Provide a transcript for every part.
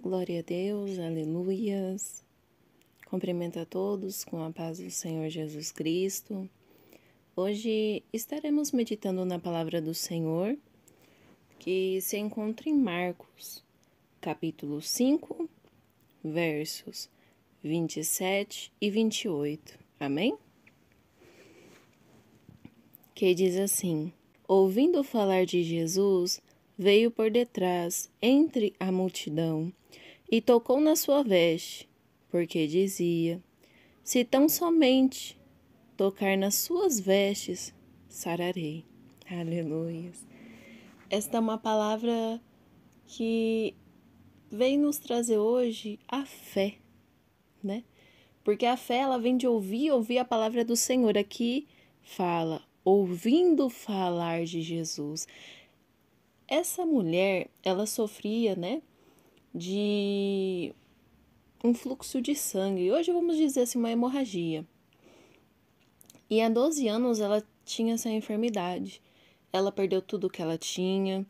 Glória a Deus, aleluias. Cumprimento a todos com a paz do Senhor Jesus Cristo. Hoje estaremos meditando na palavra do Senhor, que se encontra em Marcos, capítulo 5, versos 27 e 28. Amém? Que diz assim: ouvindo falar de Jesus, veio por detrás, entre a multidão, e tocou na sua veste, porque dizia: se tão somente tocar nas suas vestes, sararei. Aleluia. Esta é uma palavra que vem nos trazer hoje a fé, né? Porque a fé, ela vem de ouvir a palavra do Senhor. Aqui fala, ouvindo falar de Jesus. Essa mulher, ela sofria, né, de um fluxo de sangue. Hoje vamos dizer assim, uma hemorragia. E há 12 anos ela tinha essa enfermidade. Ela perdeu tudo que ela tinha.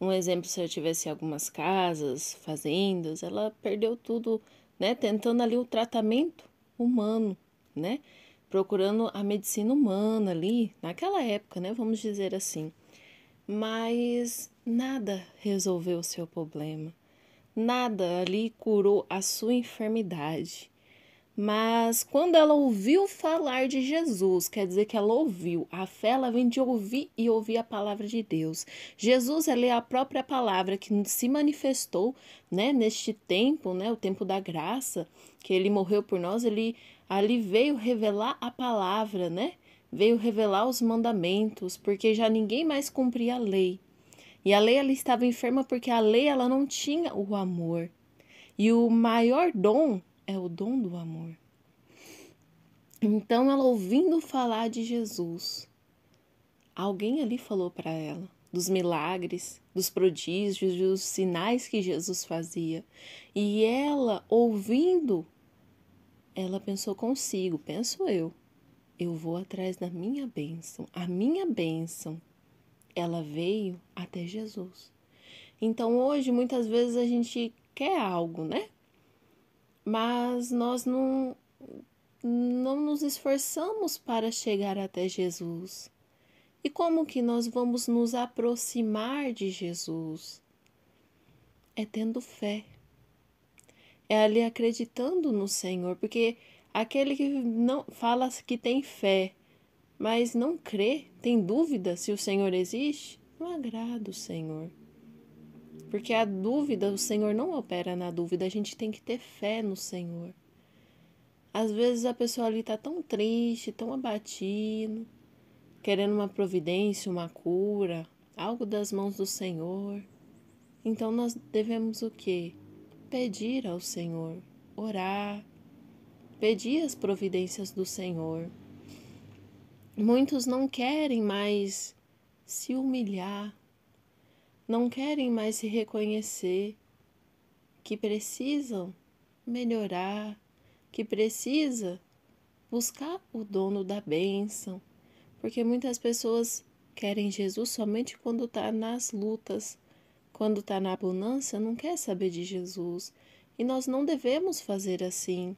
Um exemplo, se ela tivesse algumas casas, fazendas, ela perdeu tudo, né? Tentando ali o tratamento humano, né? Procurando a medicina humana ali, naquela época, né? Vamos dizer assim. Mas nada resolveu o seu problema. Nada ali curou a sua enfermidade. Mas quando ela ouviu falar de Jesus, quer dizer que ela ouviu. A fé, ela vem de ouvir e ouvir a palavra de Deus. Jesus, ele é a própria palavra que se manifestou, né, neste tempo, né, o tempo da graça, que ele morreu por nós, ele ali veio revelar a palavra, né? Veio revelar os mandamentos, porque já ninguém mais cumpria a lei. E a lei, ela estava enferma porque a lei, ela não tinha o amor. E o maior dom é o dom do amor. Então, ela ouvindo falar de Jesus, alguém ali falou para ela dos milagres, dos prodígios, dos sinais que Jesus fazia. E ela, ouvindo, ela pensou consigo, penso eu vou atrás da minha bênção. A minha bênção, ela veio até Jesus. Então, hoje, muitas vezes a gente quer algo, né? Mas nós não nos esforçamos para chegar até Jesus. E como que nós vamos nos aproximar de Jesus? É tendo fé. É ali acreditando no Senhor, porque aquele que não fala que tem fé, mas não crê, tem dúvida se o Senhor existe, não agrada o Senhor. Porque a dúvida, o Senhor não opera na dúvida, a gente tem que ter fé no Senhor. Às vezes a pessoa ali está tão triste, tão abatido, querendo uma providência, uma cura, algo das mãos do Senhor. Então nós devemos o quê? Pedir ao Senhor, orar, pedir as providências do Senhor. Muitos não querem mais se humilhar, não querem mais se reconhecer que precisam melhorar, que precisa buscar o dono da bênção, porque muitas pessoas querem Jesus somente quando está nas lutas, quando está na abundância, não quer saber de Jesus. E nós não devemos fazer assim.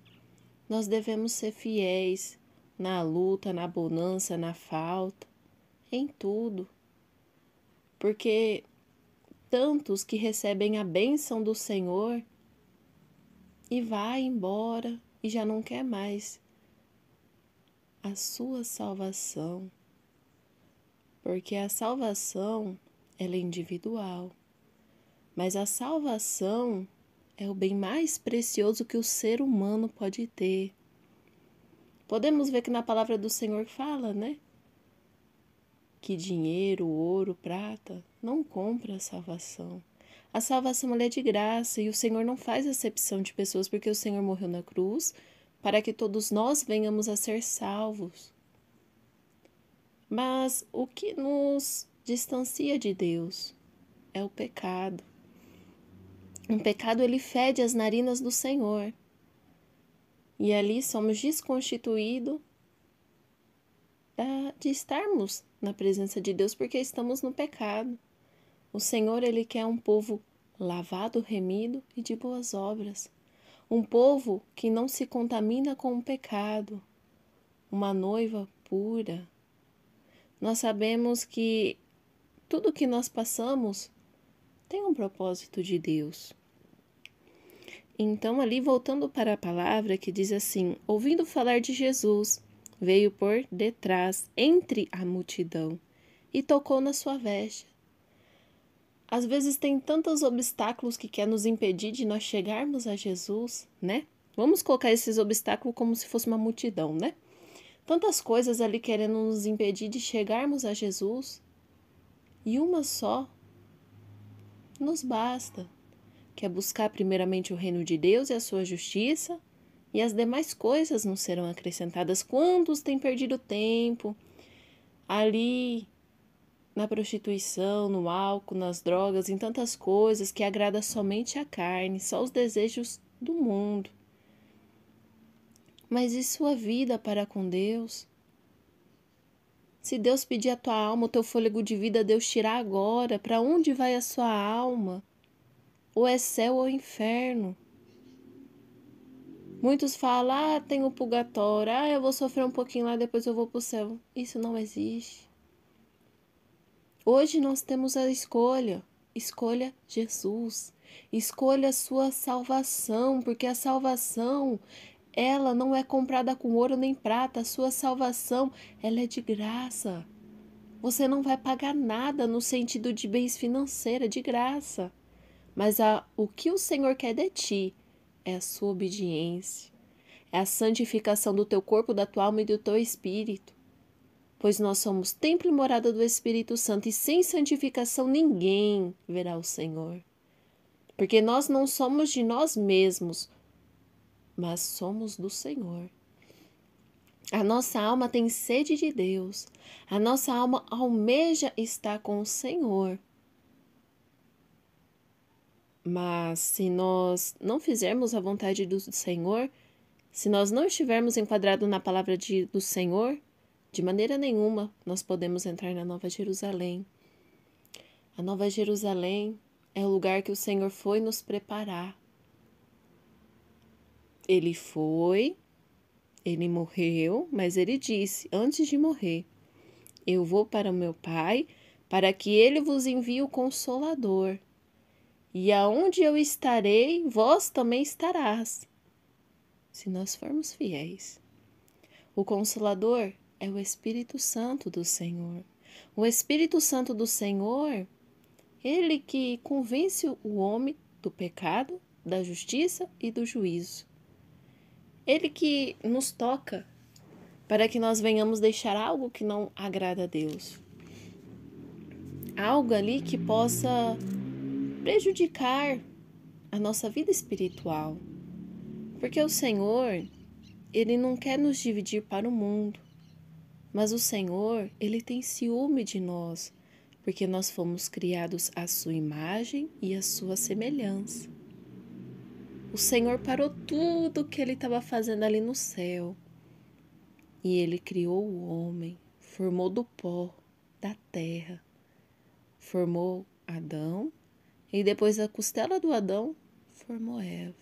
Nós devemos ser fiéis na luta, na bonança, na falta, em tudo. Porque tantos que recebem a bênção do Senhor e vai embora e já não quer mais a sua salvação. Porque a salvação, ela é individual. Mas a salvação é o bem mais precioso que o ser humano pode ter. Podemos ver que na palavra do Senhor fala, né? Que dinheiro, ouro, prata não compra a salvação. A salvação ela é de graça e o Senhor não faz acepção de pessoas, porque o Senhor morreu na cruz para que todos nós venhamos a ser salvos. Mas o que nos distancia de Deus é o pecado. Um pecado, ele fede as narinas do Senhor. E ali somos desconstituídos de estarmos na presença de Deus porque estamos no pecado. O Senhor, ele quer um povo lavado, remido e de boas obras. Um povo que não se contamina com o pecado. Uma noiva pura. Nós sabemos que tudo que nós passamos tem um propósito de Deus. Então, ali voltando para a palavra que diz assim: ouvindo falar de Jesus, veio por detrás, entre a multidão, e tocou na sua veste. Às vezes tem tantos obstáculos que quer nos impedir de nós chegarmos a Jesus, né? Vamos colocar esses obstáculos como se fosse uma multidão, né? Tantas coisas ali querendo nos impedir de chegarmos a Jesus, e uma só nos basta, que é buscar primeiramente o reino de Deus e a sua justiça, e as demais coisas não serão acrescentadas. Quantos têm perdido tempo ali na prostituição, no álcool, nas drogas, em tantas coisas que agrada somente a carne, só os desejos do mundo. Mas e sua vida para com Deus? Se Deus pedir a tua alma, o teu fôlego de vida, Deus tirar agora, para onde vai a sua alma? Ou é céu ou inferno? Muitos falam, tem o purgatório, eu vou sofrer um pouquinho lá, depois eu vou para o céu. Isso não existe. Hoje nós temos a escolha. Escolha Jesus. Escolha a sua salvação, porque a salvação, ela não é comprada com ouro nem prata. A sua salvação, ela é de graça. Você não vai pagar nada no sentido de bens financeiros, de graça. Mas o que o Senhor quer de ti é a sua obediência. É a santificação do teu corpo, da tua alma e do teu espírito. Pois nós somos templo e morada do Espírito Santo, e sem santificação ninguém verá o Senhor. Porque nós não somos de nós mesmos, mas somos do Senhor. A nossa alma tem sede de Deus. A nossa alma almeja estar com o Senhor. Mas se nós não fizermos a vontade do Senhor, se nós não estivermos enquadrados na palavra do Senhor, de maneira nenhuma nós podemos entrar na Nova Jerusalém. A Nova Jerusalém é o lugar que o Senhor foi nos preparar. Ele foi, ele morreu, mas ele disse, antes de morrer, eu vou para o meu Pai, para que ele vos envie o Consolador. E aonde eu estarei, vós também estarás, se nós formos fiéis. O Consolador é o Espírito Santo do Senhor. O Espírito Santo do Senhor, ele que convence o homem do pecado, da justiça e do juízo. Ele que nos toca para que nós venhamos deixar algo que não agrada a Deus. Algo ali que possa prejudicar a nossa vida espiritual. Porque o Senhor, ele não quer nos dividir para o mundo. Mas o Senhor, ele tem ciúme de nós, porque nós fomos criados à sua imagem e à sua semelhança. O Senhor parou tudo que ele estava fazendo ali no céu. E ele criou o homem, formou do pó, da terra. Formou Adão e depois da costela do Adão, formou Eva.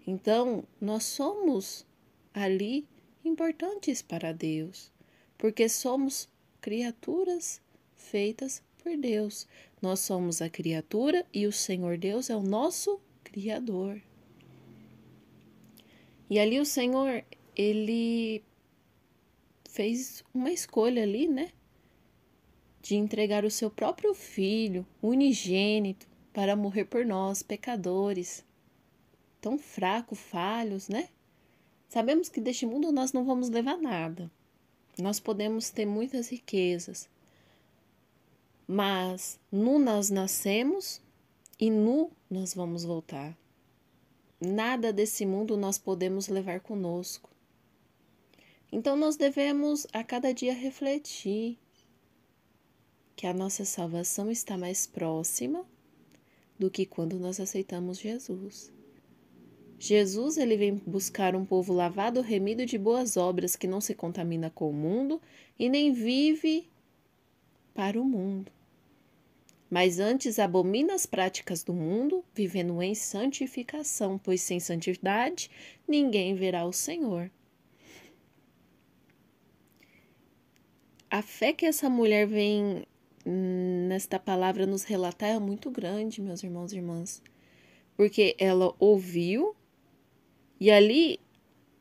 Então, nós somos ali importantes para Deus, porque somos criaturas feitas por Deus. Nós somos a criatura e o Senhor Deus é o nosso Criador. E ali o Senhor, ele fez uma escolha ali, né? De entregar o seu próprio Filho, unigênito, para morrer por nós, pecadores, tão fracos, falhos, né? Sabemos que deste mundo nós não vamos levar nada. Nós podemos ter muitas riquezas, mas nu nós nascemos e nu nós vamos voltar. Nada desse mundo nós podemos levar conosco. Então nós devemos a cada dia refletir que a nossa salvação está mais próxima do que quando nós aceitamos Jesus. Jesus, ele vem buscar um povo lavado, remido de boas obras, que não se contamina com o mundo e nem vive para o mundo, mas antes abomina as práticas do mundo, vivendo em santificação, pois sem santidade ninguém verá o Senhor. A fé que essa mulher vem nesta palavra nos relatar é muito grande, meus irmãos e irmãs, porque ela ouviu e ali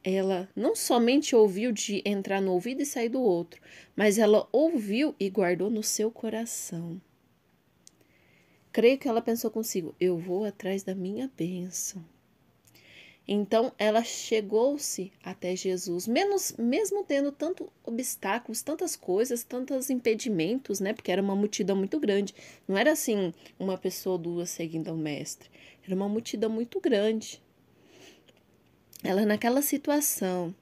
ela não somente ouviu de entrar no ouvido e sair do outro, mas ela ouviu e guardou no seu coração. Creio que ela pensou consigo, eu vou atrás da minha bênção. Então ela chegou-se até Jesus, mesmo tendo tantos obstáculos, tantas coisas, tantos impedimentos, né? Porque era uma multidão muito grande. Não era assim uma pessoa ou duas seguindo ao mestre. Era uma multidão muito grande. Ela naquela situação,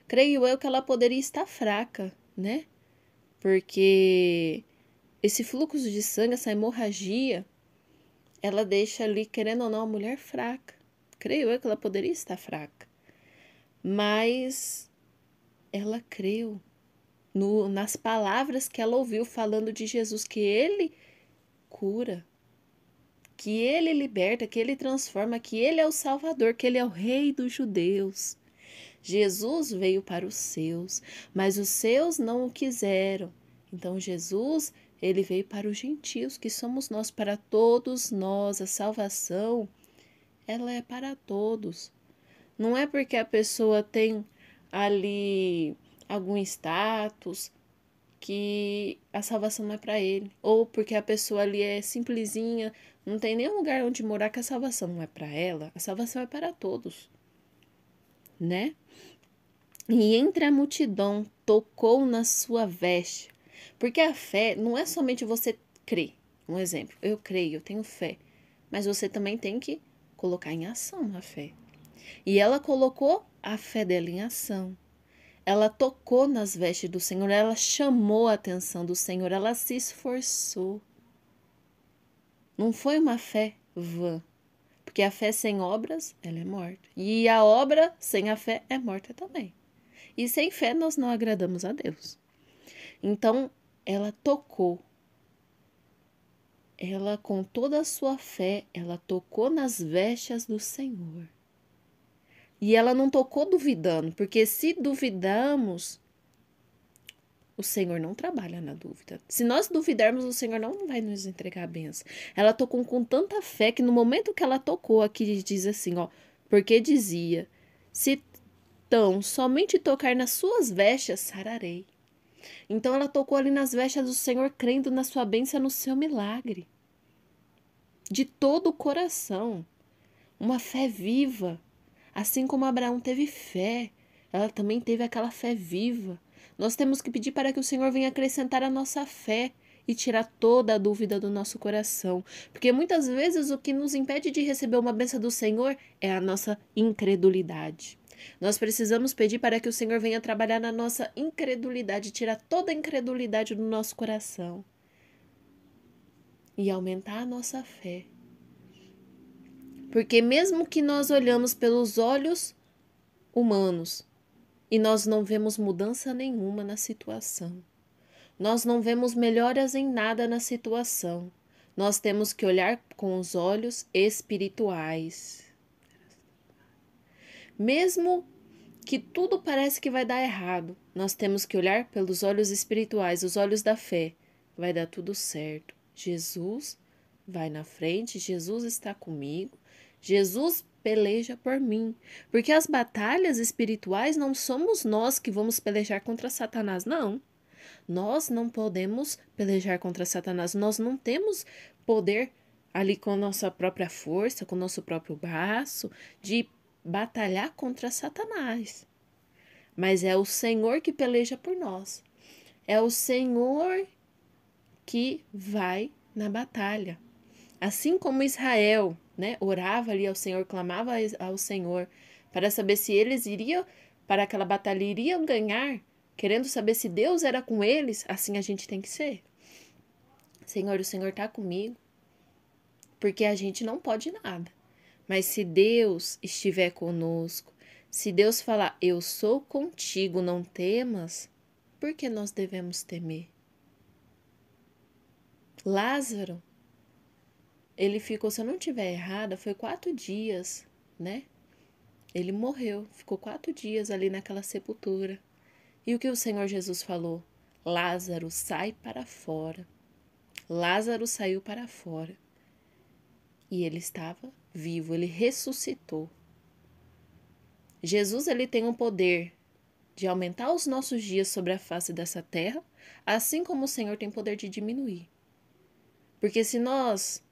creio eu que ela poderia estar fraca, né? Porque esse fluxo de sangue, essa hemorragia, ela deixa ali, querendo ou não, a mulher fraca. Creio eu que ela poderia estar fraca. Mas ela creu nas palavras que ela ouviu falando de Jesus, que ele cura, que ele liberta, que ele transforma, que ele é o Salvador, que ele é o Rei dos judeus. Jesus veio para os seus, mas os seus não o quiseram. Então Jesus, ele veio para os gentios, que somos nós, para todos nós. A salvação, ela é para todos. Não é porque a pessoa tem ali algum status que a salvação não é para ele, ou porque a pessoa ali é simplesinha, não tem nenhum lugar onde morar, que a salvação não é para ela. A salvação é para todos, né? E entre a multidão tocou na sua veste. Porque a fé não é somente você crer. Um exemplo, eu creio, eu tenho fé. Mas você também tem que colocar em ação a fé. E ela colocou a fé dela em ação. Ela tocou nas vestes do Senhor, ela chamou a atenção do Senhor, ela se esforçou. Não foi uma fé vã. Porque a fé sem obras, ela é morta. E a obra sem a fé é morta também. E sem fé nós não agradamos a Deus. Então, ela tocou. Ela, com toda a sua fé, ela tocou nas vestes do Senhor. E ela não tocou duvidando, porque se duvidamos, o Senhor não trabalha na dúvida. Se nós duvidarmos, o Senhor não vai nos entregar a benção. Ela tocou com tanta fé que no momento que ela tocou, aqui diz assim, ó, porque dizia, se tão somente tocar nas suas vestes, sararei. Então ela tocou ali nas vestes do Senhor, crendo na sua bênção, no seu milagre. De todo o coração. Uma fé viva. Assim como Abraão teve fé, ela também teve aquela fé viva. Nós temos que pedir para que o Senhor venha acrescentar a nossa fé e tirar toda a dúvida do nosso coração. Porque muitas vezes o que nos impede de receber uma bênção do Senhor é a nossa incredulidade. Nós precisamos pedir para que o Senhor venha trabalhar na nossa incredulidade, tirar toda a incredulidade do nosso coração e aumentar a nossa fé. Porque mesmo que nós olhamos pelos olhos humanos e nós não vemos mudança nenhuma na situação, nós não vemos melhoras em nada na situação, nós temos que olhar com os olhos espirituais. Mesmo que tudo parece que vai dar errado, nós temos que olhar pelos olhos espirituais, os olhos da fé. Vai dar tudo certo. Jesus vai na frente, Jesus está comigo, Jesus peleja por mim. Porque as batalhas espirituais não somos nós que vamos pelejar contra Satanás, não. Nós não podemos pelejar contra Satanás, nós não temos poder ali com a nossa própria força, com o nosso próprio braço, de batalhar contra Satanás. Mas é o Senhor que peleja por nós. É o Senhor que vai na batalha. Assim como Israel, né, orava ali ao Senhor, clamava ao Senhor para saber se eles iriam, para aquela batalha iriam ganhar, querendo saber se Deus era com eles, assim a gente tem que ser. Senhor, o Senhor está comigo, porque a gente não pode nada. Mas se Deus estiver conosco, se Deus falar, eu sou contigo, não temas, por que nós devemos temer? Lázaro, ele ficou, se eu não estiver errada, foi 4 dias, né? Ele morreu, ficou 4 dias ali naquela sepultura. E o que o Senhor Jesus falou? Lázaro, sai para fora. Lázaro saiu para fora. E ele estava vivo, ele ressuscitou. Jesus, ele tem o poder de aumentar os nossos dias sobre a face dessa terra, assim como o Senhor tem poder de diminuir. Porque se nós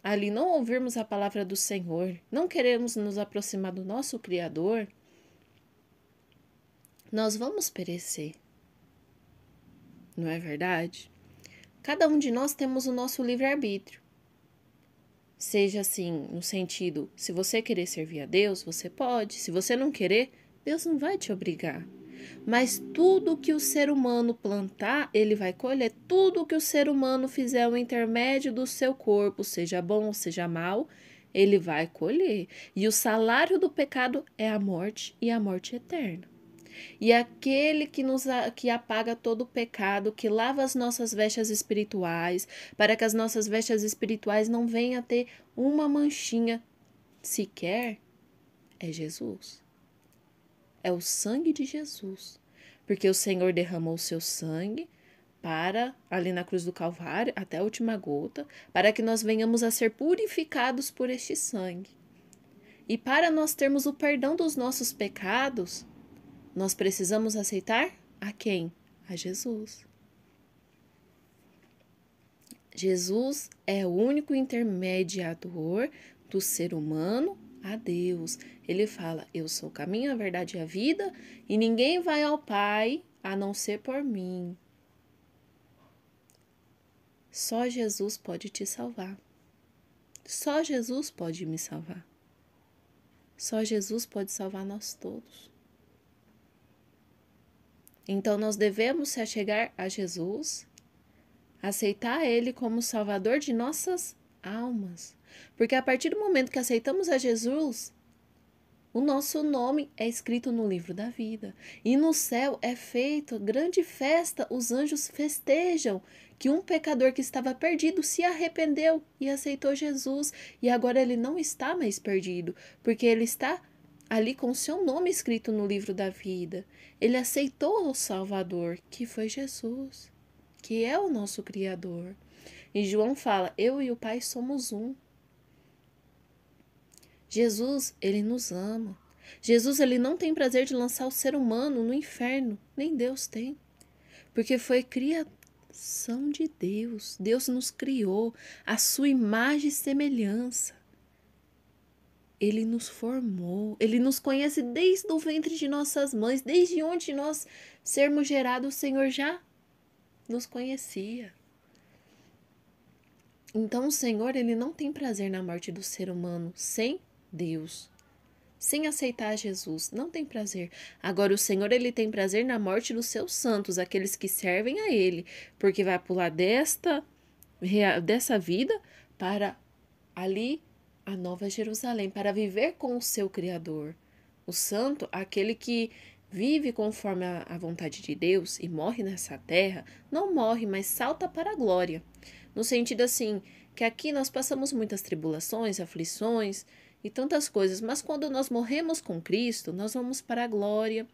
ali não ouvirmos a palavra do Senhor, não queremos nos aproximar do nosso Criador, nós vamos perecer. Não é verdade? Cada um de nós temos o nosso livre-arbítrio. Seja assim, no sentido, se você querer servir a Deus, você pode. Se você não querer, Deus não vai te obrigar. Mas tudo que o ser humano plantar, ele vai colher. Tudo que o ser humano fizer ao intermédio do seu corpo, seja bom ou seja mal, ele vai colher. E o salário do pecado é a morte e a morte eterna. E aquele que apaga todo o pecado, que lava as nossas vestes espirituais, para que as nossas vestes espirituais não venham a ter uma manchinha sequer, é Jesus. É o sangue de Jesus. Porque o Senhor derramou o seu sangue para, ali na cruz do Calvário, até a última gota, para que nós venhamos a ser purificados por este sangue. E para nós termos o perdão dos nossos pecados, nós precisamos aceitar a quem? A Jesus. Jesus é o único intermediador do ser humano a Deus. Ele fala, eu sou o caminho, a verdade e a vida, e ninguém vai ao Pai a não ser por mim. Só Jesus pode te salvar. Só Jesus pode me salvar. Só Jesus pode salvar nós todos. Então, nós devemos se achegar a Jesus, aceitar Ele como Salvador de nossas almas. Porque a partir do momento que aceitamos a Jesus, o nosso nome é escrito no livro da vida. E no céu é feita grande festa, os anjos festejam que um pecador que estava perdido se arrependeu e aceitou Jesus. E agora ele não está mais perdido, porque ele está ali com o seu nome escrito no livro da vida. Ele aceitou o Salvador, que foi Jesus, que é o nosso Criador. E João fala, eu e o Pai somos um. Jesus, ele nos ama. Jesus, ele não tem prazer de lançar o ser humano no inferno, nem Deus tem. Porque foi criação de Deus. Deus nos criou à sua imagem e semelhança. Ele nos formou, ele nos conhece desde o ventre de nossas mães, desde onde nós sermos gerados, o Senhor já nos conhecia. Então o Senhor, ele não tem prazer na morte do ser humano sem Deus, sem aceitar Jesus, não tem prazer. Agora o Senhor, ele tem prazer na morte dos seus santos, aqueles que servem a ele, porque vai pular dessa vida para ali a Nova Jerusalém, para viver com o seu Criador. O santo, aquele que vive conforme a vontade de Deus e morre nessa terra, não morre, mas salta para a glória. No sentido assim, que aqui nós passamos muitas tribulações, aflições e tantas coisas, mas quando nós morremos com Cristo, nós vamos para a glória,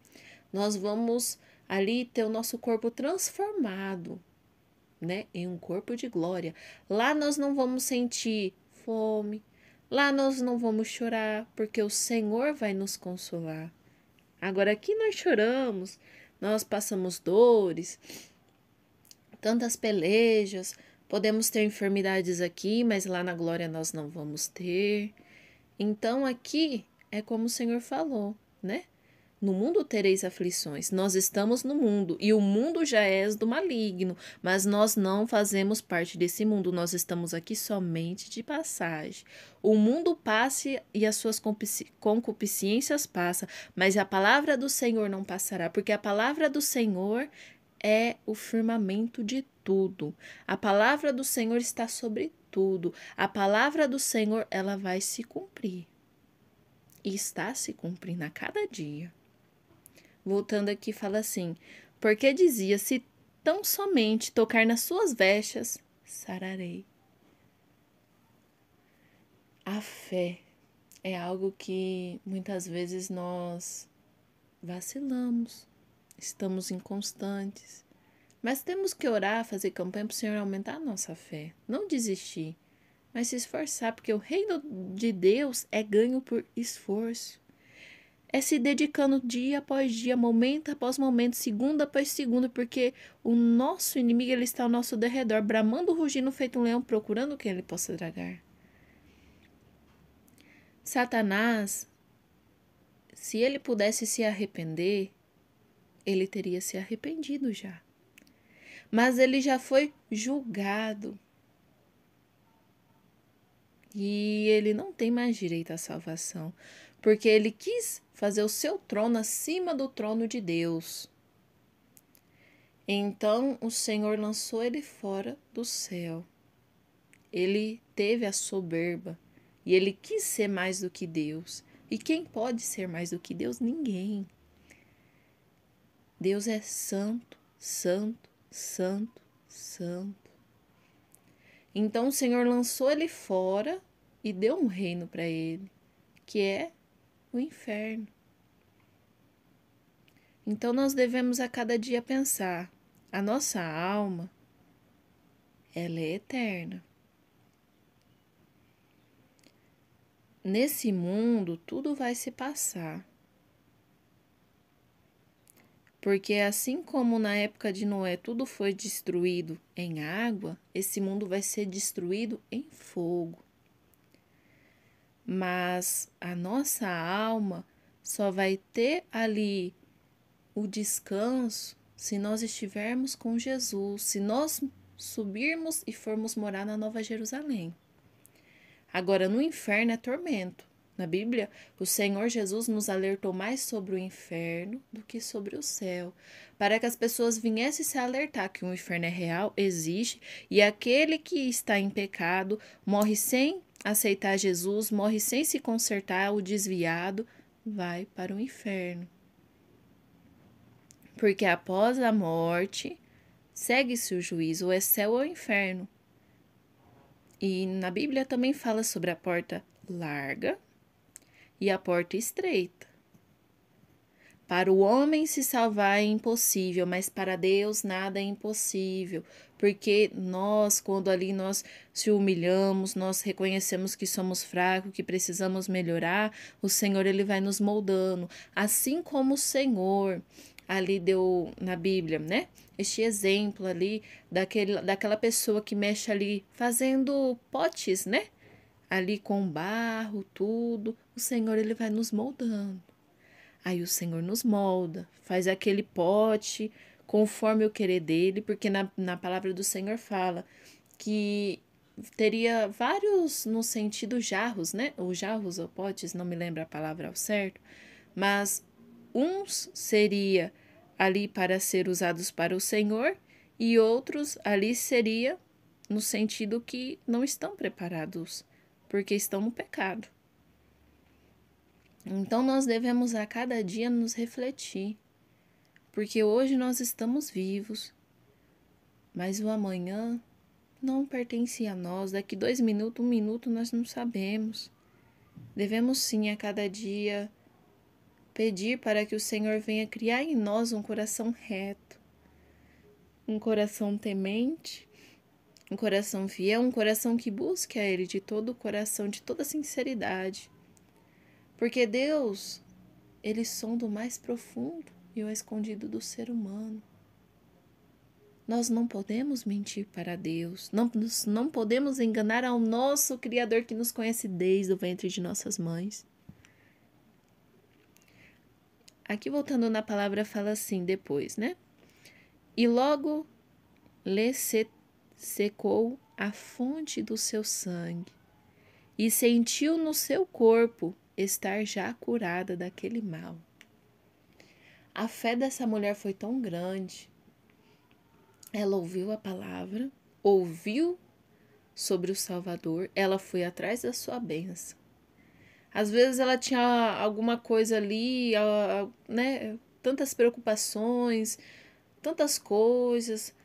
nós vamos ali ter o nosso corpo transformado, né, em um corpo de glória. Lá nós não vamos sentir fome, lá nós não vamos chorar, porque o Senhor vai nos consolar. Agora aqui nós choramos, nós passamos dores, tantas pelejas, podemos ter enfermidades aqui, mas lá na glória nós não vamos ter. Então aqui é como o Senhor falou, né? No mundo tereis aflições. Nós estamos no mundo e o mundo já é do maligno, mas nós não fazemos parte desse mundo. Nós estamos aqui somente de passagem. O mundo passa e as suas concupiscências passam, mas a palavra do Senhor não passará, porque a palavra do Senhor é o firmamento de tudo. A palavra do Senhor está sobre tudo. A palavra do Senhor, ela vai se cumprir. E está se cumprindo a cada dia. Voltando aqui, fala assim, porque dizia, se tão somente tocar nas suas vestes, sararei. A fé é algo que muitas vezes nós vacilamos, estamos inconstantes, mas temos que orar, fazer campanha para o Senhor aumentar a nossa fé, não desistir, mas se esforçar, porque o reino de Deus é ganho por esforço. É se dedicando dia após dia, momento após momento, segundo após segundo, porque o nosso inimigo ele está ao nosso derredor, bramando, rugindo feito um leão, procurando quem ele possa tragar. Satanás, se ele pudesse se arrepender, ele teria se arrependido já. Mas ele já foi julgado. E ele não tem mais direito à salvação, porque ele quis fazer o seu trono acima do trono de Deus. Então o Senhor lançou ele fora do céu. Ele teve a soberba e ele quis ser mais do que Deus. E quem pode ser mais do que Deus? Ninguém. Deus é santo, santo, santo, santo. Então o Senhor lançou ele fora e deu um reino para ele, que é o inferno. Então nós devemos a cada dia pensar, a nossa alma, ela é eterna. Nesse mundo tudo vai se passar. Porque assim como na época de Noé tudo foi destruído em água, esse mundo vai ser destruído em fogo. Mas a nossa alma só vai ter ali o descanso se nós estivermos com Jesus, se nós subirmos e formos morar na Nova Jerusalém. Agora, no inferno é tormento. Na Bíblia, o Senhor Jesus nos alertou mais sobre o inferno do que sobre o céu, para que as pessoas viessem se alertar que o inferno é real, existe, e aquele que está em pecado morre sem aceitar Jesus, morre sem se consertar, o desviado vai para o inferno. Porque após a morte, segue-se o juízo, ou é céu ou inferno. E na Bíblia também fala sobre a porta larga e a porta estreita. Para o homem se salvar é impossível, mas para Deus nada é impossível, porque nós, quando ali nós se humilhamos, nós reconhecemos que somos fracos, que precisamos melhorar, o Senhor ele vai nos moldando, assim como o Senhor ali deu na Bíblia, né? Este exemplo ali daquela pessoa que mexe ali fazendo potes, né? Ali com barro, tudo, o Senhor ele vai nos moldando. Aí o Senhor nos molda, faz aquele pote conforme o querer dele, porque na palavra do Senhor fala que teria vários, no sentido jarros, né? Ou jarros ou potes, não me lembro a palavra ao certo, mas uns seria ali para ser usados para o Senhor e outros ali seria no sentido que não estão preparados, porque estão no pecado. Então nós devemos a cada dia nos refletir, porque hoje nós estamos vivos, mas o amanhã não pertence a nós, daqui 2 minutos, 1 minuto nós não sabemos. Devemos sim a cada dia pedir para que o Senhor venha criar em nós um coração reto, um coração temente, um coração fiel, um coração que busque a Ele de todo o coração, de toda sinceridade. Porque Deus, Ele sonda o mais profundo e o escondido do ser humano. Nós não podemos mentir para Deus, não podemos enganar ao nosso Criador que nos conhece desde o ventre de nossas mães. Aqui voltando na palavra fala assim depois, né? E logo lhe secou a fonte do seu sangue e sentiu no seu corpo estar já curada daquele mal. A fé dessa mulher foi tão grande. Ela ouviu a palavra, ouviu sobre o Salvador, ela foi atrás da sua bênção. Às vezes ela tinha alguma coisa ali, né? Tantas preocupações, tantas coisas.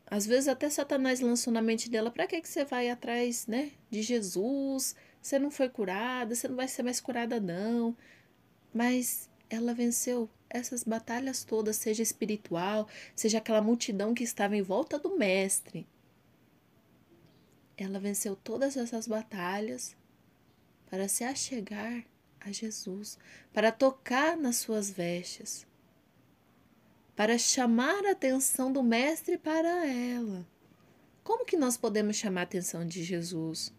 Às vezes até Satanás lançou na mente dela, para que você vai atrás, né, de Jesus? você não foi curada, você não vai ser mais curada não. Mas ela venceu essas batalhas todas, seja espiritual, seja aquela multidão que estava em volta do mestre. Ela venceu todas essas batalhas para se achegar a Jesus, para tocar nas suas vestes, para chamar a atenção do mestre para ela. Como que nós podemos chamar a atenção de Jesus?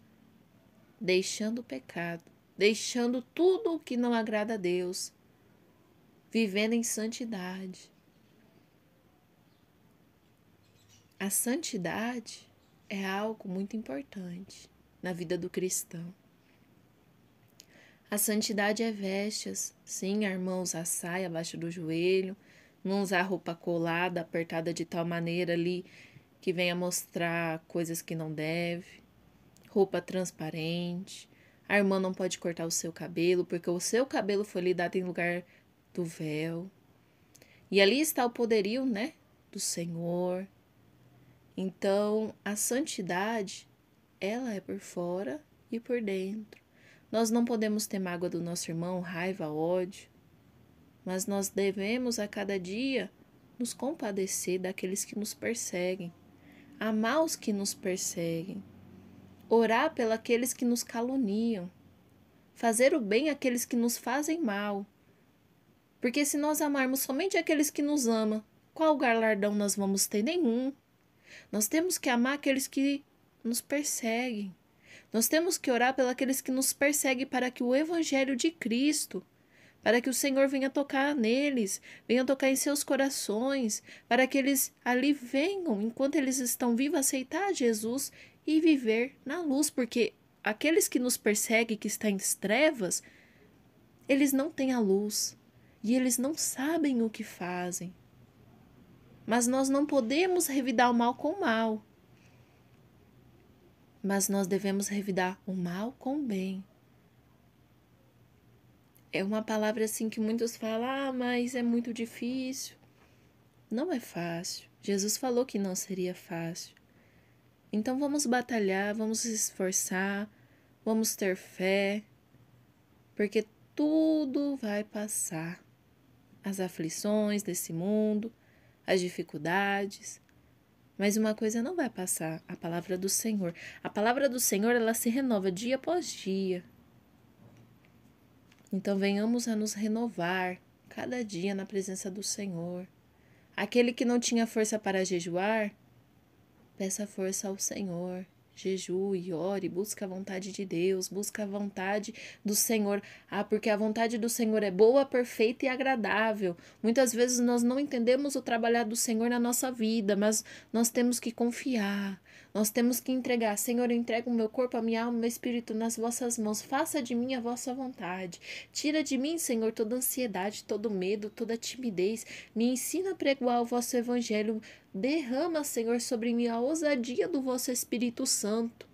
Deixando o pecado, deixando tudo o que não agrada a Deus, vivendo em santidade. A santidade é algo muito importante na vida do cristão. A santidade é vestes, sim, irmãos, a saia abaixo do joelho, não usar roupa colada, apertada de tal maneira ali que venha mostrar coisas que não deve, roupa transparente. A irmã não pode cortar o seu cabelo, porque o seu cabelo foi lhe dado em lugar do véu. E ali está o poderio, né, do Senhor. Então, a santidade, ela é por fora e por dentro. Nós não podemos ter mágoa do nosso irmão, raiva, ódio, mas nós devemos a cada dia nos compadecer daqueles que nos perseguem, amar os que nos perseguem, orar pelos que nos caluniam, fazer o bem àqueles que nos fazem mal. Porque se nós amarmos somente aqueles que nos amam, qual galardão nós vamos ter? Nenhum. Nós temos que amar aqueles que nos perseguem. Nós temos que orar pelos que nos perseguem para que o Evangelho de Cristo, para que o Senhor venha tocar neles, venha tocar em seus corações, para que eles ali venham, enquanto eles estão vivos, aceitar Jesus e viver na luz, porque aqueles que nos perseguem, que estão em trevas, eles não têm a luz e eles não sabem o que fazem. Mas nós não podemos revidar o mal com o mal. Mas nós devemos revidar o mal com o bem. É uma palavra assim que muitos falam, mas é muito difícil. Não é fácil. Jesus falou que não seria fácil. Então vamos batalhar, vamos se esforçar, vamos ter fé, porque tudo vai passar. As aflições desse mundo, as dificuldades, mas uma coisa não vai passar, a palavra do Senhor. A palavra do Senhor, ela se renova dia após dia. Então venhamos a nos renovar cada dia na presença do Senhor. Aquele que não tinha força para jejuar, peça força ao Senhor. Jejue, ore, busca a vontade de Deus, busca a vontade do Senhor. Porque a vontade do Senhor é boa, perfeita e agradável. Muitas vezes nós não entendemos o trabalhar do Senhor na nossa vida, mas nós temos que confiar. Nós temos que entregar. Senhor, eu entrego o meu corpo, a minha alma, o meu espírito nas vossas mãos. Faça de mim a vossa vontade. Tira de mim, Senhor, toda ansiedade, todo medo, toda timidez. Me ensina a pregoar o vosso evangelho. Derrama, Senhor, sobre mim a ousadia do vosso Espírito Santo.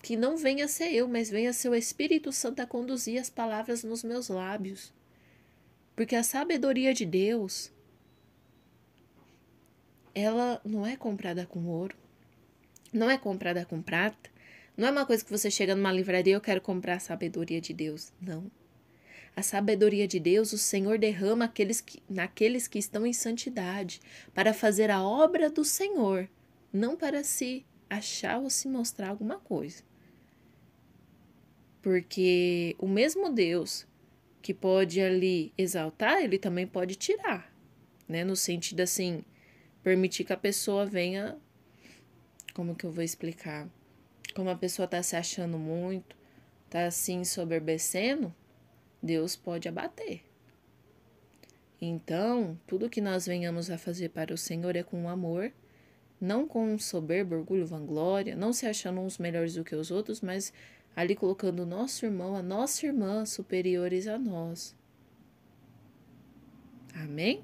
Que não venha ser eu, mas venha ser o Espírito Santo a conduzir as palavras nos meus lábios. Porque a sabedoria de Deus, ela não é comprada com ouro, não é comprada com prata, não é uma coisa que você chega numa livraria e eu quero comprar a sabedoria de Deus. Não. A sabedoria de Deus, o Senhor derrama naqueles que estão em santidade, para fazer a obra do Senhor, não para se achar ou se mostrar alguma coisa. Porque o mesmo Deus que pode ali exaltar, ele também pode tirar, né? No sentido assim, permitir que a pessoa venha, como que eu vou explicar? Como a pessoa está se achando muito, está assim soberbecendo, Deus pode abater. Então, tudo que nós venhamos a fazer para o Senhor é com amor, não com soberba, orgulho, vanglória, não se achando uns melhores do que os outros, mas ali colocando o nosso irmão, a nossa irmã superiores a nós. Amém?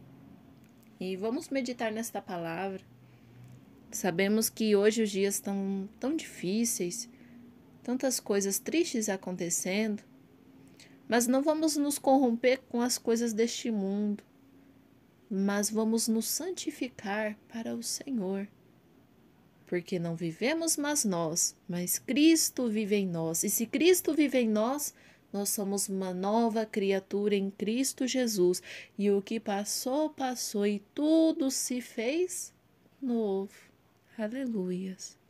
E vamos meditar nesta palavra. Sabemos que hoje os dias estão tão difíceis, tantas coisas tristes acontecendo, mas não vamos nos corromper com as coisas deste mundo, mas vamos nos santificar para o Senhor. porque não vivemos mais nós, mas Cristo vive em nós. E se Cristo vive em nós, nós somos uma nova criatura em Cristo Jesus. E o que passou, passou e tudo se fez novo. Aleluias.